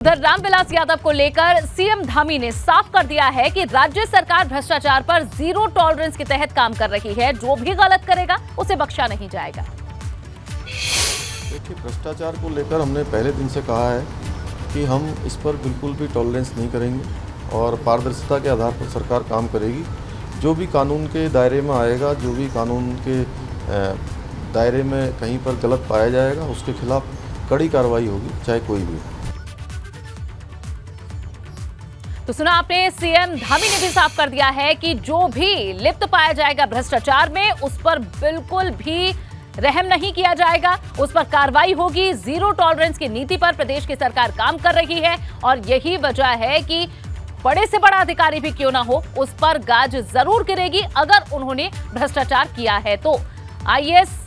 उधर रामविलास यादव को लेकर सीएम धामी ने साफ कर दिया है कि राज्य सरकार भ्रष्टाचार पर जीरो टॉलरेंस के तहत काम कर रही है। जो भी गलत करेगा उसे बख्शा नहीं जाएगा। देखिए, भ्रष्टाचार को लेकर हमने पहले दिन से कहा है कि हम इस पर बिल्कुल भी टॉलरेंस नहीं करेंगे और पारदर्शिता के आधार पर सरकार काम करेगी। जो भी कानून के दायरे में आएगा, जो भी कानून के दायरे में कहीं पर गलत पाया जाएगा, उसके खिलाफ कड़ी कार्रवाई होगी, चाहे कोई भी। तो सुना आपने, सीएम धामी ने भी साफ कर दिया है कि जो भी लिप्त पाया जाएगा भ्रष्टाचार में, उस पर बिल्कुल भी रहम नहीं किया जाएगा, उस पर कार्रवाई होगी। जीरो टॉलरेंस की नीति पर प्रदेश की सरकार काम कर रही है और यही वजह है कि बड़े से बड़ा अधिकारी भी क्यों ना हो, उस पर गाज जरूर गिरेगी अगर उन्होंने भ्रष्टाचार किया है तो। आईएएस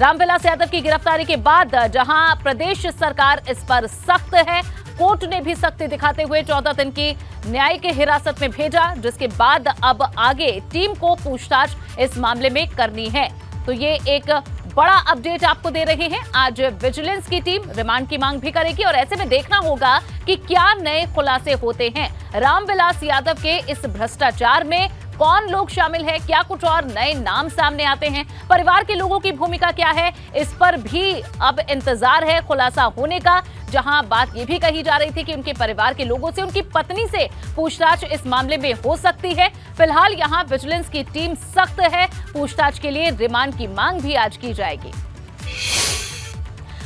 रामविलास यादव की गिरफ्तारी के बाद जहां प्रदेश सरकार इस पर सख्त है, कोर्ट ने भी सख्ती दिखाते हुए 14 दिन की न्यायिक हिरासत में भेजा, जिसके बाद अब आगे टीम को पूछताछ इस मामले में करनी है। तो ये एक बड़ा अपडेट आपको दे रहे हैं। आज विजिलेंस की टीम रिमांड की मांग भी करेगी और ऐसे में देखना होगा कि क्या नए खुलासे होते हैं रामविलास यादव के इस भ्रष्टाचार में। कौन लोग शामिल है, क्या कुछ और नए नाम सामने आते हैं, परिवार के लोगों की भूमिका क्या है, इस पर भी अब इंतजार है खुलासा होने का। जहां बात यह भी कही जा रही थी कि उनके परिवार के लोगों से, उनकी पत्नी से पूछताछ इस मामले में हो सकती है। फिलहाल यहां विजिलेंस की टीम सख्त है, पूछताछ के लिए रिमांड की मांग भी आज की जाएगी।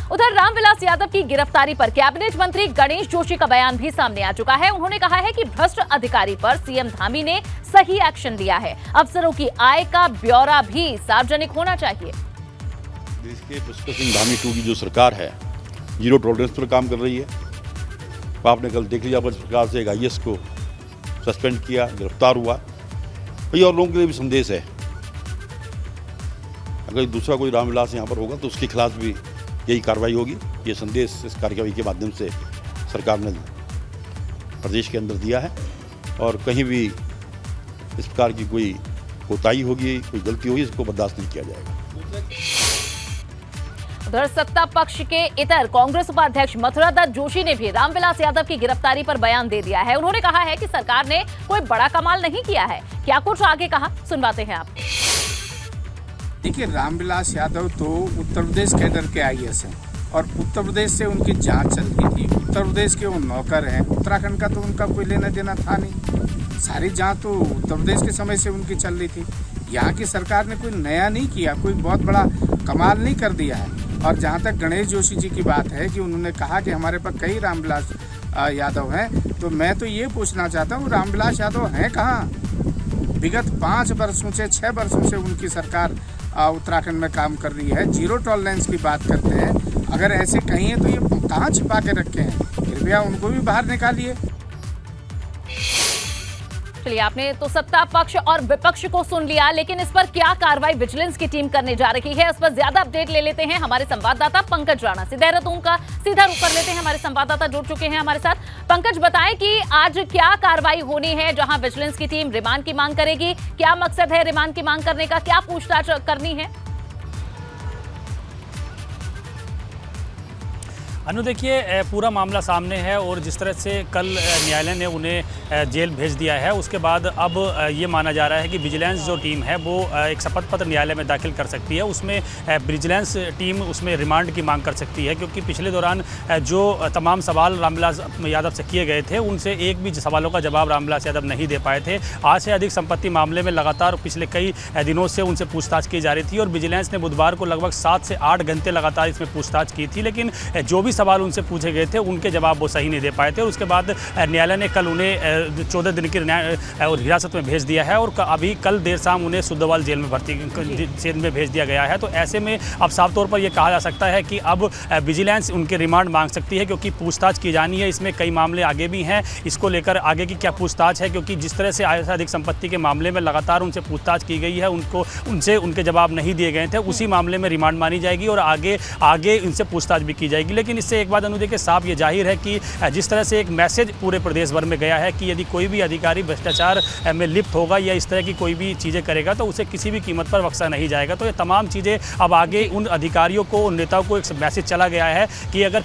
उधर रामविलास यादव की गिरफ्तारी पर कैबिनेट मंत्री गणेश जोशी का बयान भी सामने आ चुका है। उन्होंने कहा है कि भ्रष्ट अधिकारी पर सीएम धामी ने सही एक्शन लिया है। अफसरों की आय का ब्यौरा भी सार्वजनिक होना चाहिए। देश के पुष्कर सिंह धामी 2 की जो सरकार है, जीरो टॉलरेंस पर काम कर रही है। आपने कल देख लिया, सरकार से एक आईएएस को सस्पेंड किया, गिरफ्तार हुआ। ये और लोगों के लिए भी संदेश है, अगर दूसरा कोई रामविलास यहाँ पर होगा तो उसके खिलाफ भी यही कार्रवाई होगी। ये संदेश इस कार्रवाई के माध्यम से सरकार ने प्रदेश के अंदर दिया है और कहीं भी इस प्रकार की कोई कोताही होगी, कोई गलती होगी, इसको बर्दाश्त नहीं किया जाएगा। उधर सत्ता पक्ष के इतर कांग्रेस उपाध्यक्ष मथुरा दत्त जोशी ने भी रामविलास यादव की गिरफ्तारी पर बयान दे दिया है। उन्होंने कहा है कि सरकार ने कोई बड़ा कमाल नहीं किया है। क्या कुछ आगे कहा, सुनवाते हैं आप। देखिए, रामविलास यादव तो उत्तर प्रदेश कैडर के आईएएस हैं और उत्तर प्रदेश से उनकी जांच चल रही थी। उत्तर प्रदेश के वो नौकर हैं, उत्तराखंड का तो उनका कोई लेना देना था नहीं। सारी जांच तो उत्तर प्रदेश के समय से उनकी चल रही थी। यहाँ की सरकार ने कोई नया नहीं किया, कोई बहुत बड़ा कमाल नहीं कर दिया है। और जहाँ तक गणेश जोशी जी की बात है कि उन्होंने कहा कि हमारे पास कई रामविलास यादव हैं, तो मैं तो ये पूछना चाहता हूँ, रामविलास यादव हैं कहाँ? विगत 5 वर्षों से 6 वर्षों से उनकी सरकार उत्तराखंड में काम कर रही है। जीरो टॉलरेंस की बात करते हैं। अगर ऐसे कहीं है तो ये कहाँ छिपा के रखे हैं? कृपया उनको भी बाहर निकालिए। चलिए, आपने तो सत्ता पक्ष और विपक्ष को सुन लिया, लेकिन इस पर क्या कार्रवाई विजिलेंस की टीम करने जा रही है, उस पर ज्यादा अपडेट ले लेते हैं हमारे संवाददाता पंकज राणा से। देहरादून का सीधा रुख कर लेते हैं, हमारे संवाददाता जुड़ चुके हैं हमारे साथ। पंकज, बताएं कि आज क्या कार्रवाई होनी है जहां विजिलेंस की टीम रिमांड की मांग करेगी, क्या मकसद है रिमांड की मांग करने का, क्या पूछताछ करनी है? अनु, देखिए, पूरा मामला सामने है और जिस तरह से कल न्यायालय ने उन्हें जेल भेज दिया है, उसके बाद अब ये माना जा रहा है कि विजिलेंस जो टीम है वो एक शपथ पत्र न्यायालय में दाखिल कर सकती है। उसमें विजिलेंस टीम उसमें रिमांड की मांग कर सकती है, क्योंकि पिछले दौरान जो तमाम सवाल रामविलास यादव से किए गए थे, उनसे एक भी सवालों का जवाब रामविलास यादव नहीं दे पाए थे। आज से अधिक संपत्ति मामले में लगातार पिछले कई दिनों से उनसे पूछताछ की जा रही थी और विजिलेंस ने बुधवार को लगभग 7 से 8 घंटे लगातार इसमें पूछताछ की थी, लेकिन जो भी सवाल उनसे पूछे गए थे उनके जवाब वो सही नहीं दे पाए थे। और उसके बाद न्यायालय ने कल उन्हें 14 दिन की हिरासत में भेज दिया है और अभी कल देर शाम उन्हें सुद्धवाल जेल में जेल में भेज दिया गया है। तो ऐसे में अब साफ तौर पर यह कहा जा सकता है कि अब विजिलेंस उनके रिमांड मांग सकती है, क्योंकि पूछताछ की जानी है। इसमें कई मामले आगे भी हैं, इसको लेकर आगे की क्या पूछताछ है, क्योंकि जिस तरह से अधिक संपत्ति के मामले में लगातार उनसे पूछताछ की गई है, उनसे उनके जवाब नहीं दिए गए थे, उसी मामले में रिमांड मानी जाएगी और आगे इनसे पूछताछ भी की जाएगी। लेकिन इससे एक बात अनु देखिए साफ ये जाहिर है कि जिस तरह से एक मैसेज पूरे प्रदेश भर में गया है कि यदि कोई भी अधिकारी भ्रष्टाचार में लिप्त होगा या इस तरह की कोई भी चीज़ें करेगा तो उसे किसी भी कीमत पर बख्शा नहीं जाएगा। तो ये तमाम चीज़ें अब आगे उन अधिकारियों को, उन नेताओं को एक मैसेज चला गया है कि अगर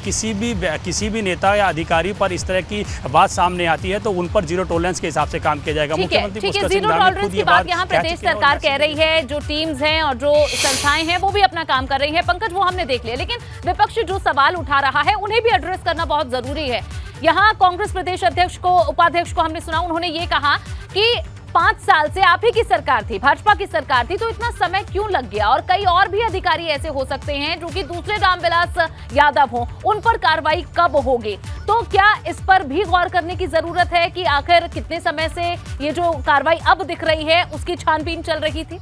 किसी भी नेता या अधिकारी पर इस तरह की बात सामने आती है तो उन पर जीरो टॉलरेंस के हिसाब से काम किया जाएगा। ठीक है, जीरो टॉलरेंस की बात यहाँ प्रदेश सरकार कह रही है, जो टीम्स हैं और जो संस्थाएं हैं वो भी अपना काम कर रही हैं। पंकज, वो हमने देख लिया, लेकिन विपक्ष जो सवाल उठा रहा है उन्हें भी एड्रेस करना बहुत जरूरी है। यहाँ कांग्रेस प्रदेश अध्यक्ष को, उपाध्यक्ष को हमने सुना, उन्होंने ये कहा कि 5 साल से आप ही की सरकार थी, भाजपा की सरकार थी, तो इतना समय क्यों लग गया? और कई और भी अधिकारी ऐसे हो सकते हैं जो कि दूसरे रामविलास यादव हों, उन पर कार्रवाई कब होगी? तो क्या इस पर भी गौर करने की जरूरत है कि आखिर कितने समय से ये जो कार्रवाई अब दिख रही है उसकी छानबीन चल रही थी?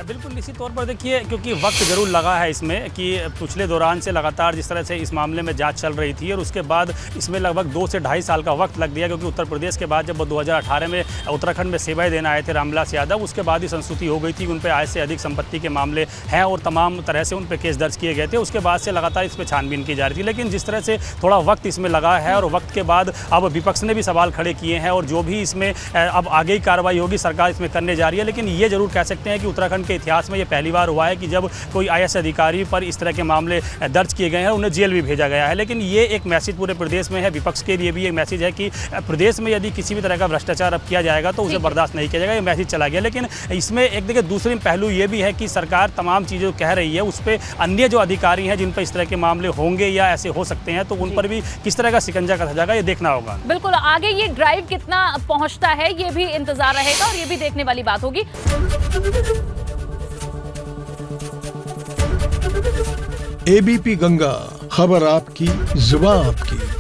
बिल्कुल निश्चित तौर पर देखिए, क्योंकि वक्त जरूर लगा है इसमें कि पिछले दौरान से लगातार जिस तरह से इस मामले में जांच चल रही थी और उसके बाद इसमें लगभग 2 से ढाई साल का वक्त लग दिया, क्योंकि उत्तर प्रदेश के बाद जब वो 2018 में उत्तराखंड में सेवाएं देने आए थे रामविलास यादव, उसके बाद ही संस्तुति हो गई थी, उन पर आय से अधिक संपत्ति के मामले हैं और तमाम तरह से उन पर केस दर्ज किए गए थे। उसके बाद से लगातार इस पर छानबीन की जा रही थी, लेकिन जिस तरह से थोड़ा वक्त इसमें लगा है और वक्त के बाद अब विपक्ष ने भी सवाल खड़े किए हैं और जो भी इसमें अब आगे ही कार्रवाई होगी सरकार इसमें करने जा रही है। लेकिन ये जरूर कह सकते हैं कि उत्तराखंड के इतिहास में ये पहली बार हुआ है कि जब कोई आईएएस अधिकारी पर इस तरह के मामले दर्ज किए गए हैं, उन्हें जेल भी भेजा गया है। लेकिन ये एक मैसेज पूरे प्रदेश में है, विपक्ष के लिए भी एक मैसेज है कि प्रदेश में यदि किसी भी तरह का भ्रष्टाचार अब किया जाएगा तो उसे बर्दाश्त नहीं किया जाएगा, ये मैसेज चला गया। लेकिन इसमें एक देखिए दूसरी पहलू ये भी है कि सरकार तमाम चीज़ें कह रही है, उस पर अन्य जो अधिकारी हैं जिन पर इस तरह के मामले होंगे या ऐसे हो सकते हैं तो उन पर भी किस तरह का शिकंजा कसा जाएगा, ये देखना होगा। बिल्कुल, आगे ये ड्राइव कितना पहुंचता है ये भी इंतजार रहेगा और ये भी देखने वाली बात होगी। एबीपी गंगा, खबर आपकी, जुबान आपकी।